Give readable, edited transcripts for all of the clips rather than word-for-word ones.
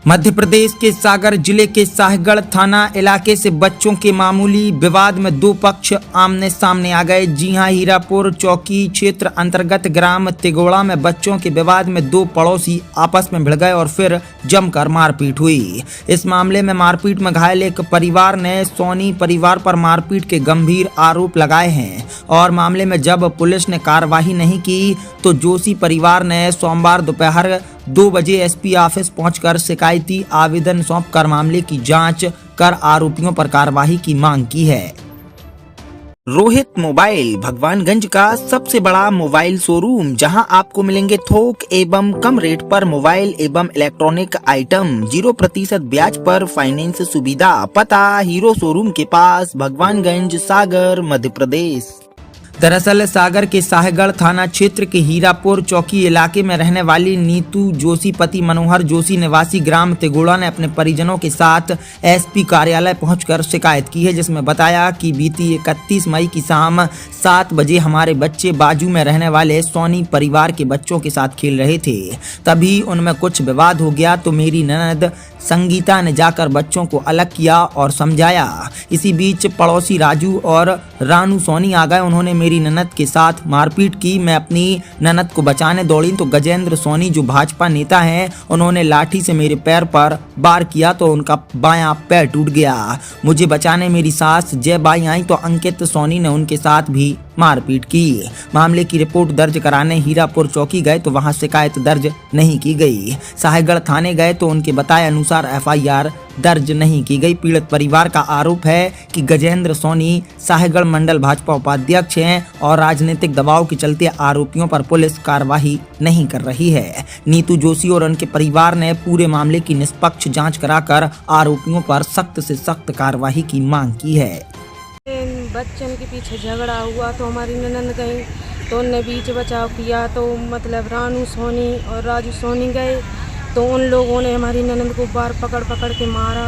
मध्य प्रदेश के सागर जिले के साहगढ़ थाना इलाके से बच्चों के मामूली विवाद में दो पक्ष आमने सामने आ गए। जी हां, हीरापुर चौकी क्षेत्र अंतर्गत ग्राम तिगोड़ा में बच्चों के विवाद में दो पड़ोसी आपस में भिड़ गए और फिर जमकर मारपीट हुई। इस मामले में मारपीट में घायल एक परिवार ने सोनी परिवार पर मारपीट के गंभीर आरोप लगाए हैं और मामले में जब पुलिस ने कार्रवाई नहीं की तो जोशी परिवार ने सोमवार दोपहर 2 बजे एसपी ऑफिस पहुंचकर शिकायती आवेदन सौंपकर मामले की जांच कर आरोपियों पर कार्रवाई की मांग की है। रोहित मोबाइल भगवानगंज का सबसे बड़ा मोबाइल शोरूम, जहां आपको मिलेंगे थोक एवं कम रेट पर मोबाइल एवं इलेक्ट्रॉनिक आइटम, 0% ब्याज पर फाइनेंस सुविधा। पता हीरो शोरूम के पास, भगवानगंज, सागर, मध्य प्रदेश। दरअसल सागर के साहगढ़ थाना क्षेत्र के हीरापुर चौकी इलाके में रहने वाली नीतू जोशी पति मनोहर जोशी निवासी ग्राम तिगोड़ा ने अपने परिजनों के साथ एसपी कार्यालय पहुंचकर शिकायत की है, जिसमें बताया कि बीती 31 मई की शाम 7 बजे हमारे बच्चे बाजू में रहने वाले सोनी परिवार के बच्चों के साथ खेल रहे थे। तभी उनमें कुछ विवाद हो गया तो मेरी ननद संगीता ने जाकर बच्चों को अलग किया और समझाया। इसी बीच पड़ोसी राजू और रानू सोनी आ गए। उन्होंने मेरी ननद के साथ मारपीट की। मैं अपनी ननद को बचाने दौड़ी तो गजेंद्र सोनी जो भाजपा नेता हैं, उन्होंने लाठी से मेरे पैर पर वार किया तो उनका बायां पैर टूट गया। मुझे बचाने मेरी सास जयबाई आई तो अंकित सोनी ने उनके साथ भी मारपीट की। मामले की रिपोर्ट दर्ज कराने हीरापुर चौकी गए तो वहां शिकायत दर्ज नहीं की गई। साहगढ़ थाने गए तो उनके बताए अनुसार एफआईआर दर्ज नहीं की गई। पीड़ित परिवार का आरोप है कि गजेंद्र सोनी साहगढ़ मंडल भाजपा उपाध्यक्ष हैं और राजनीतिक दबाव के चलते आरोपियों पर पुलिस कार्रवाई नहीं कर रही है। नीतू जोशी और उनके परिवार ने पूरे मामले की निष्पक्ष जांच कराकर आरोपियों पर सख्त से सख्त कार्रवाई की मांग की है। बच्चन के पीछे झगड़ा हुआ तो हमारी ननद गई तो उनने बीच बचाव किया तो मतलब रानू सोनी और राजू सोनी गए तो उन लोगों ने हमारी ननद को बार पकड़ के मारा।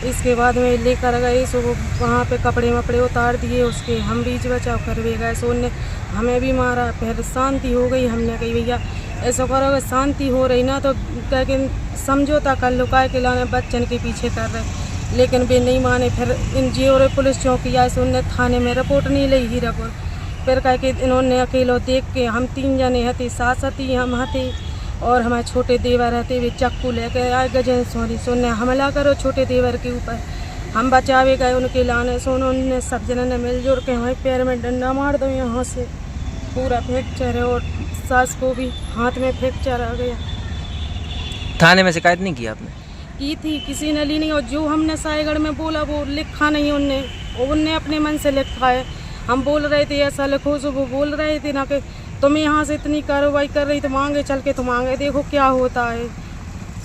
इसके बाद में लेकर गए सो वहाँ पे कपड़े वपड़े उतार दिए उसके, हम बीच बचाव करवे गए सो उनने हमें भी मारा। फिर शांति हो गई, हमने कही भैया ऐसा करो, शांति हो रही ना तो कह के समझौता कर लो, काय के लाने बच्चन के पीछे कर रहे, लेकिन वे नहीं माने। फिर इन जी और पुलिस चौकी आए से उनने थाने में रिपोर्ट नहीं ली हीरापुर। फिर कह के इन्होंने अकेलो देख के, हम 3 जने हते, सास हती, हम हते और हमारे छोटे देवर रहते, वे चक्कू लेके आए गजेंद्र सोनी से उन्हें हमला करो छोटे देवर के ऊपर। हम बचावे गए उनके लाने से उन्होंने सब जनों ने मिलजुल के हमारे पैर में डंडा मार दो, यहाँ से पूरा फ्रैक्चर है और सास को भी हाथ में फ्रैक्चर आ गया। थाने में शिकायत नहीं की आपने? की थी, किसी ने ली नहीं और जो हमने साहगढ़ में बोला वो लिखा नहीं उनने अपने मन से लिखा है। हम बोल रहे थे ऐसा लिखो सो वो बोल रहे थे ना कि तुम यहाँ से इतनी कार्रवाई कर रही तो आगे चल के तुम आगे देखो क्या होता है।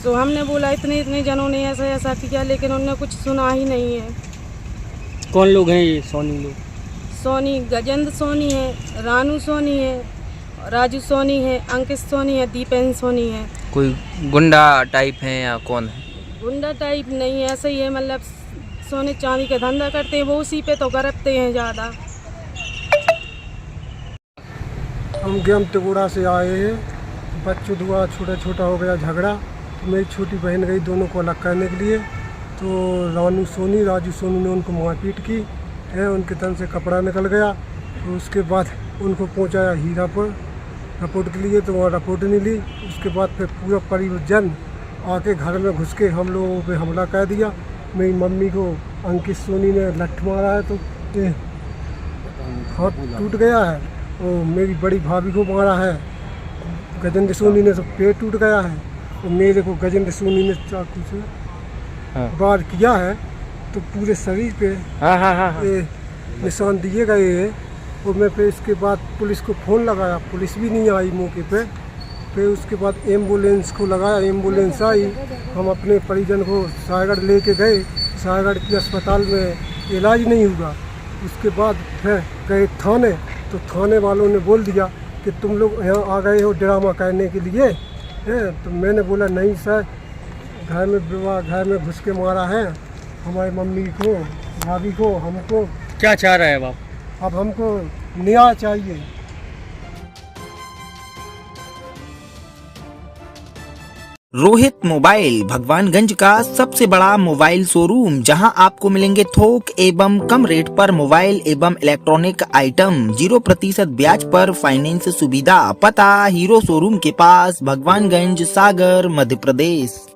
सो हमने बोला इतने जनों ने ऐसा किया लेकिन उन्होंने कुछ सुना ही नहीं है। कौन लोग हैं ये सोनी लोग? सोनी गजेंद्र सोनी है, रानू सोनी है, राजू सोनी है, अंकित सोनी है, दीपेन सोनी है। कोई गुंडा टाइप है या कौन है? गुंडा टाइप नहीं है, ऐसा ही है, मतलब सोने चांदी का धंधा करते हैं वो, उसी पे तो गरजते हैं ज़्यादा। हम ग्राम तिगोड़ा से आए हैं, बच्चों दुआ छोटा हो गया झगड़ा तो मेरी छोटी बहन गई दोनों को अलग करने के लिए तो रानू सोनी राजू सोनी ने उनको मारपीट की है, उनके तन से कपड़ा निकल गया। तो उसके बाद उनको पहुंचाया हीरापुर रिपोर्ट के लिए तो वहाँ रिपोर्ट नहीं ली। उसके बाद फिर पूरा परिजन आके घर में घुस के हम लोगों पे हमला कर दिया। मेरी मम्मी को अंकित सोनी ने लठ मारा है तो हाथ टूट गया है और मेरी बड़ी भाभी को मारा है गजेंद्र सोनी ने तो पेट टूट गया है और मेरे को गजेंद्र सोनी ने चाकू से वार किया है तो पूरे शरीर पे निशान दिए गए हैं। और मैं फिर इसके बाद पुलिस को फ़ोन लगाया, पुलिस भी नहीं आई मौके पे। फिर उसके बाद एम्बुलेंस को लगाया, एम्बुलेंस आई, हम अपने परिजन को साहगढ़ लेके गए। साहगढ़ के अस्पताल में इलाज नहीं हुआ। उसके बाद फिर गए थाने तो थाने वालों ने बोल दिया कि तुम लोग यहाँ आ गए हो ड्रामा करने के लिए है। तो मैंने बोला नहीं सर, घर में विवाह, घर में घुस के मारा है हमारी मम्मी को, भाभी को, हमको। क्या चाह रहे हैं आप? अब हमको न्याय चाहिए। रोहित मोबाइल भगवानगंज का सबसे बड़ा मोबाइल शोरूम, जहां आपको मिलेंगे थोक एवं कम रेट पर मोबाइल एवं इलेक्ट्रॉनिक आइटम, 0% ब्याज पर फाइनेंस सुविधा। पता हीरो शोरूम के पास, भगवानगंज, सागर, मध्य प्रदेश।